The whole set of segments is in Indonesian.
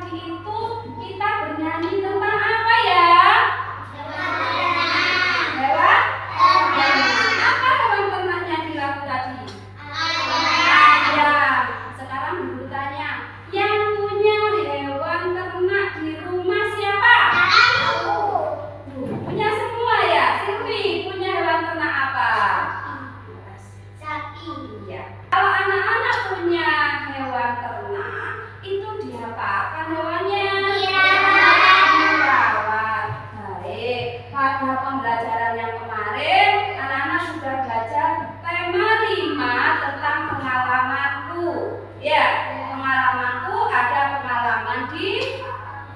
tadi itu kita bernyanyi tentang apa ya? Hewan? Apa hewan ternaknya di lagu tadi? Ayam. Sekarang dulu tanya, yang punya hewan ternak di rumah siapa? Punya semua ya? Silvi punya hewan ternak apa? Sapi. Iya. Kalau anak-anak punya hewan ternak, itu diapakan hewannya? Dirawat. Baik. Pada pembelajaran yang kemarin, anak-anak sudah belajar tema 5 tentang pengalamanku. Ya, pengalamanku ada pengalaman di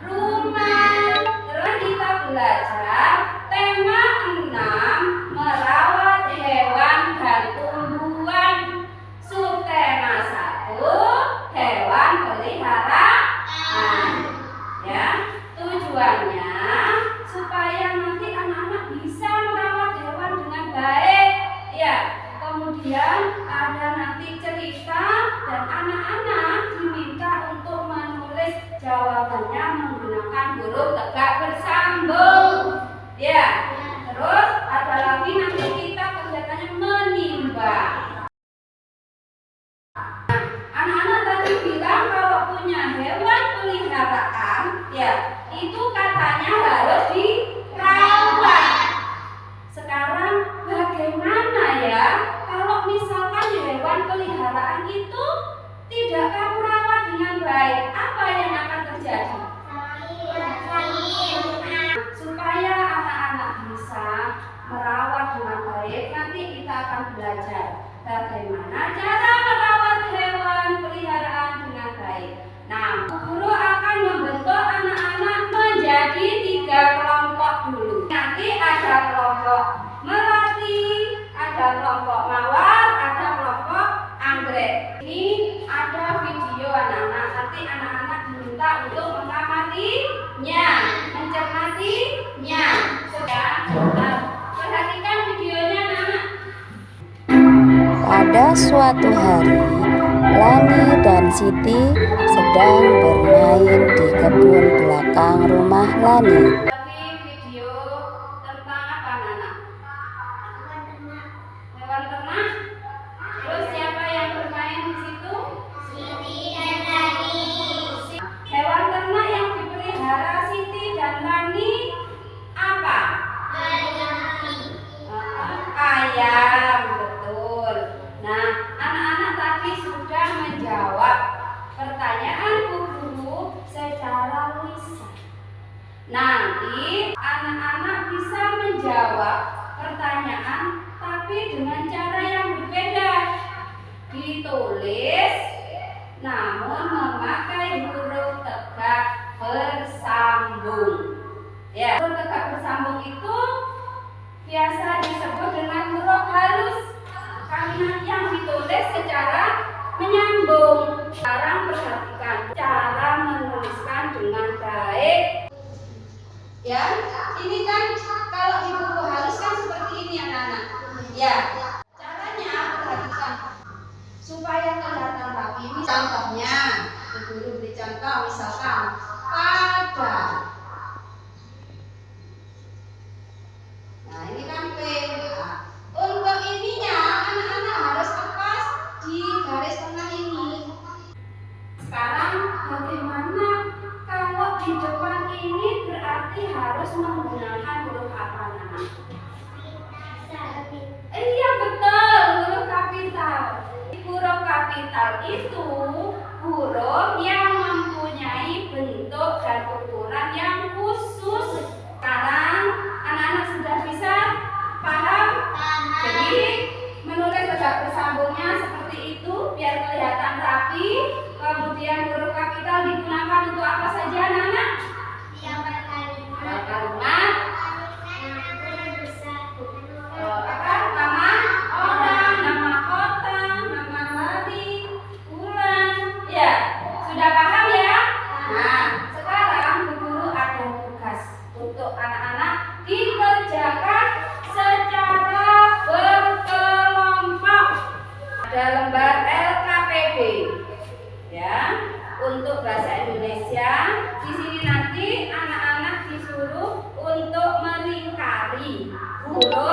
rumah. Terus kita belajar tema 6 merawat hewan dan tumbuhan. Subtema 1 hewan peliharaan. Ya, tujuannya supaya nanti anak-anak bisa merawat hewan dengan baik. Ya, kemudian ada nanti cerita dan anak-anak diminta untuk menulis jawabannya menggunakan huruf tegak bersambung. Ya, terus ada lagi nanti kita kegiatannya menimbang. Anak-anak tadi bilang kalau punya hewan peliharaan, ya itu katanya harus dirawat. Sekarang bagaimana ya kalau misalkan hewan peliharaan itu tidak kamu rawat dengan baik, apa yang akan terjadi? Supaya anak-anak bisa merawat dengan baik, nanti kita akan belajar bagaimana cara merawat hewan peliharaan dengan baik. Nah, guru akan membentuk anak-anak menjadi 3 kelompok dulu. Nanti ada kelompok melati, ada kelompok mawar, ada kelompok anggrek. Ini ada video anak-anak. Nanti anak-anak diminta untuk mengamatinya, mencermatinya. Sudah, perhatikan videonya anak-anak. Pada suatu hari, Lani dan Siti sedang bermain di kebun belakang rumah Lani. Lagi video tentang apa anak-anak? Hewan ternak. Terus siapa yang bermain di situ? Siti dan Lani. Hewan ternak yang dipelihara Siti dan Lani apa? Ayam, betul. Nah, anak-anak tadi sudah menjawab pertanyaan Bu Guru secara lisan. Nanti anak-anak bisa menjawab pertanyaan tapi dengan cara yang berbeda. Ditulis namun memakai huruf tegak bersambung. Ya, huruf tegak bersambung itu biasa disebut dengan huruf halus. Kalimat yang ditulis secara menyambung. Sekarang perhatikan cara menuliskan dengan baik. Ya, ini kan kalau di buku halus kan seperti ini anak-anak. Ya, caranya perhatikan supaya kelihatan rapi. Ini contohnya, Guru beri contoh misalkan pada. Nah, ini kan P. Nah, untuk ininya anak-anak harus lepas di garis tengah ini. Sekarang bagaimana kalau di depan ini berarti harus menggunakan huruf apa anak? Iya betul, huruf kapital. Huruf kapital itu huruf yang mempunyai bentuk dan ukuran yang khusus. Sekarang anak-anak sudah bisa paham? Jadi menulis tegak bersambungnya seperti itu biar kelihatan rapi. Kemudian huruf kapital digunakan untuk apa saja anak-anak? Kalimat. Apa? Nama orang, nama kota, nama hari, bulan. Ya, sudah paham ya? Nah, sekarang Bu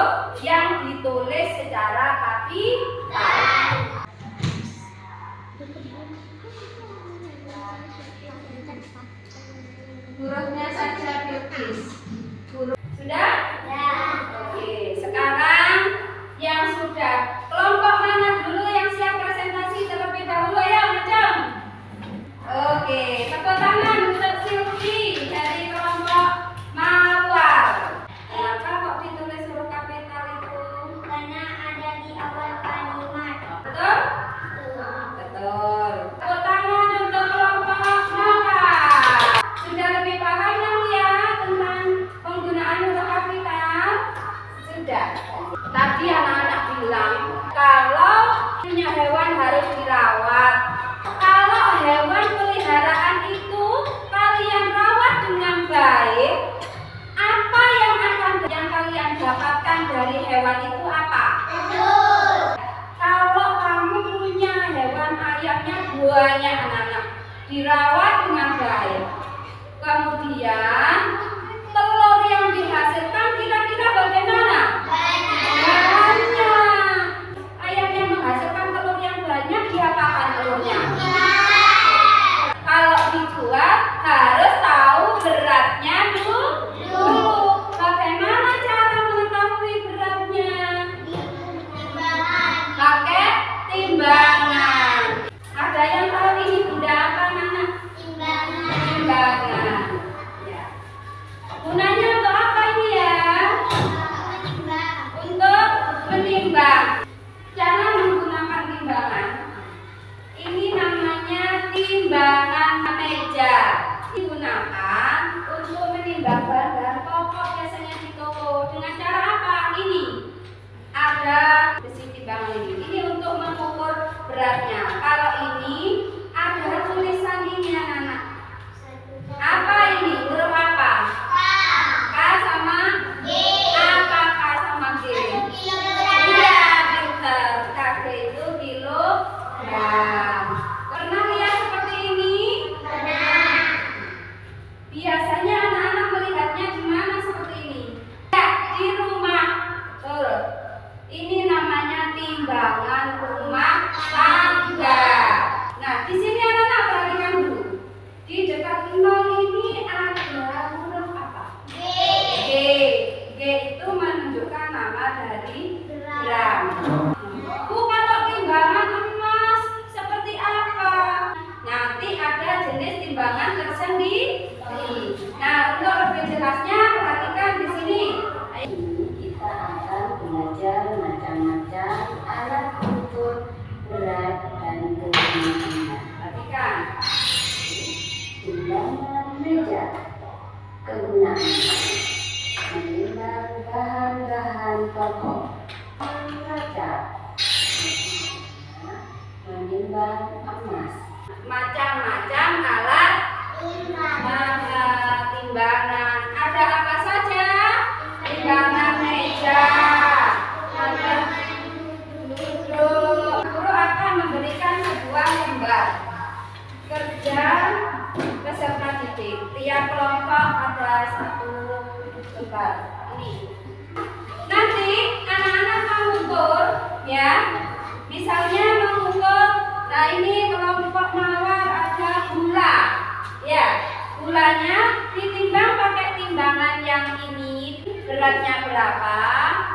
huruf yang ditulis secara kapital. Hurufnya saja Bilqis. Sudah? Ya. Oke, sekarang yang sudah kelompok mana dulu yang siap presentasi terlebih dahulu ya, macam. Oke, tepuk tangan untuk Silvi dari kelompok Mawar. Kenapa kok ditulis huruf kapital itu? Karena ada di awal kalimat. Betul? Betul. Tepuk tangan untuk kelompok Mawar. Sudah lebih paham yang ya tentang penggunaan huruf kapital? Sudah. Tadi anak-anak bilang kalau punya hewan harus dirawat. Kalau hewan peliharaan itu kalian rawat dengan baik, apa yang kalian dapatkan dari hewan itu apa? Betul. Kalau kamu punya hewan ayamnya banyak anak-anak, dirawat dengan baik, kemudian telur yang dihasilkan kira-kira bagaimana? Banyak. Ayam yang menghasilkan telur yang banyak, diapakan telurnya? Kalau dijual harus tahu beratnya dulu. Bagaimana cara mengetahui beratnya? Pakai timbangan. Ada yang tahu ini benda apa, Nana? Timbangan. Ya. Gunanya untuk apa ini ya? Untuk menimbang. Cara menggunakan timbangan. Ini namanya timbangan meja. Digunakan untuk menimbang bahan pokok biasanya di toko. Dengan cara apa? Ini. Ada besi timbangan ini. Ini untuk mengukur beratnya. Kalau ini ada tulisan ini anak-anak. Apa ini? Huruf apa? K sama G. Apa K sama G? Iya, pintar. KG itu kilogram. Pernah lihat seperti ini? Biasanya anak-anak melihatnya di mana seperti ini? Ya, di rumah. Betul. Ini namanya timbangan rumah tangga. Nah, di sini anak-anak perhatikan dulu. Di dekat nol ini ada huruf apa? G. G itu menunjukkan nama dari gram. Bu, kalau timbangan emas seperti apa? Nanti ada jenis timbangan tersendiri. Nah, untuk lebih jelasnya perhatikan di sini. Kita akan belajar macam-macam alat ukur berat dan kegunaannya. Perhatikan. Timbangan meja. Kegunaannya menimbang bahan-bahan pokok. Kaca. Menimbang emas. Macam-macam alat timbangan. Ada apa saja? Timbangan meja. Ada duduk. Guru akan memberikan sebuah lembar kerja peserta didik. Tiap kelompok ada satu lembar. Ini. Nanti anak-anak mengukur, ya. Misalnya mengukur. Nah, ini kelompok Mawar ada gula. Ya, gulanya ditimbang pakai timbangan yang ini, beratnya berapa,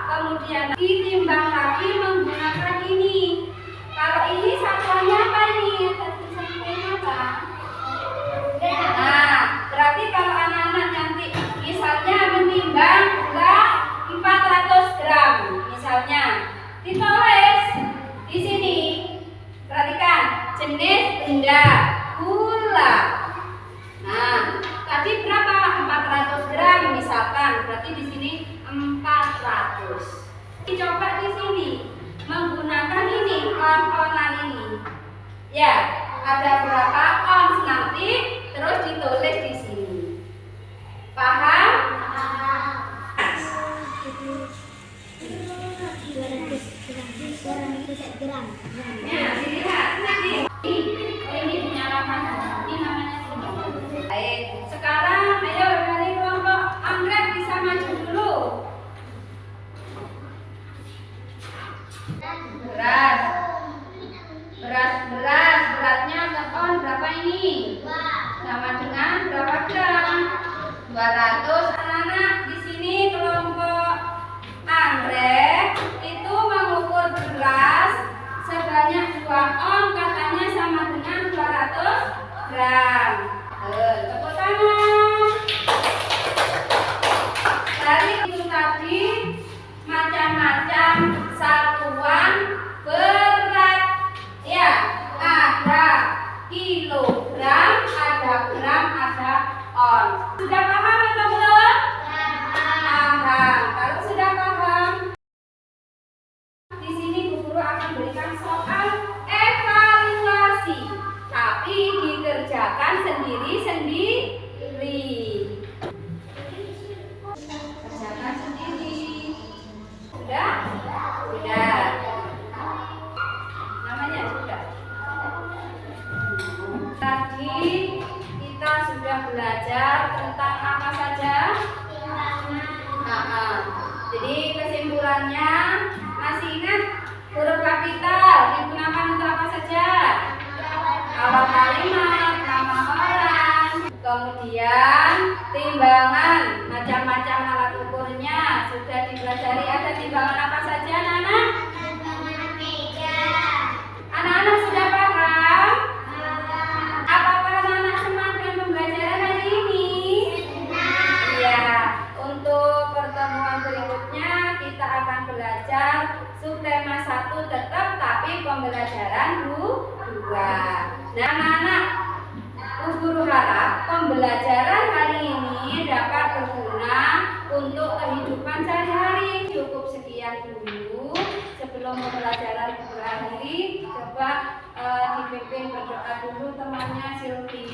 kemudian ditimbang lagi menggunakan ini. Kalau ini satuannya apa ini? Satuannya apa? Nah, berarti kalau anak-anak nanti misalnya menimbang gula 400 gram, misalnya ditulis di sini. Perhatikan jenis benda gula. Nah, tadi berapa? 400 gram misalkan. Berarti di sini 400. Dicoba di sini menggunakan ini on-onan ini. Ya, ada berapa ons nanti terus ditulis di sini. Paham? gram. Ya, dilihat nanti. Ini penyalaman. Ini namanya timbangan. Baik, sekarang ayo dari kelompok anggrek bisa maju dulu. 200. Anak-anak di sini kelompok anggrek itu mengukur beras sebanyak 2 on, katanya sama dengan 200 gram. Tepuk tangan. Dari itu tadi macam-macam satuan berat, ya, ada kilogram, ada gram, ada on. Sudah paham atau belum? Paham. Kalau sudah paham, di sini Bu Guru akan berikan soal evaluasi, tapi dikerjakan sendiri-sendiri. Kerjakan sendiri. Sudah? Sudah. Namanya sudah. Tadi kita sudah belajar tentang apa saja? Jadi kesimpulannya, masih ingat huruf kapital digunakan untuk apa saja? Awal kalimat, nama orang. Kemudian timbangan, macam-macam alat ukurnya sudah dipelajari. Ada timbangan apa saja, anak-anak? Anak-anak sudah paham? Apakah anak-anak senang dengan pembelajaran hari ini? Iya. Untuk pertemuan berikutnya kita akan belajar subtema 1 tetap, tapi pembelajaran 2. Nah, anak-anak, Bu Guru harap pembelajaran hari ini dapat berguna untuk kehidupan sehari-hari. Cukup sekian dulu. Sebelum pembelajaran berakhiri, coba dipimpin berdoa dulu temannya Silvi.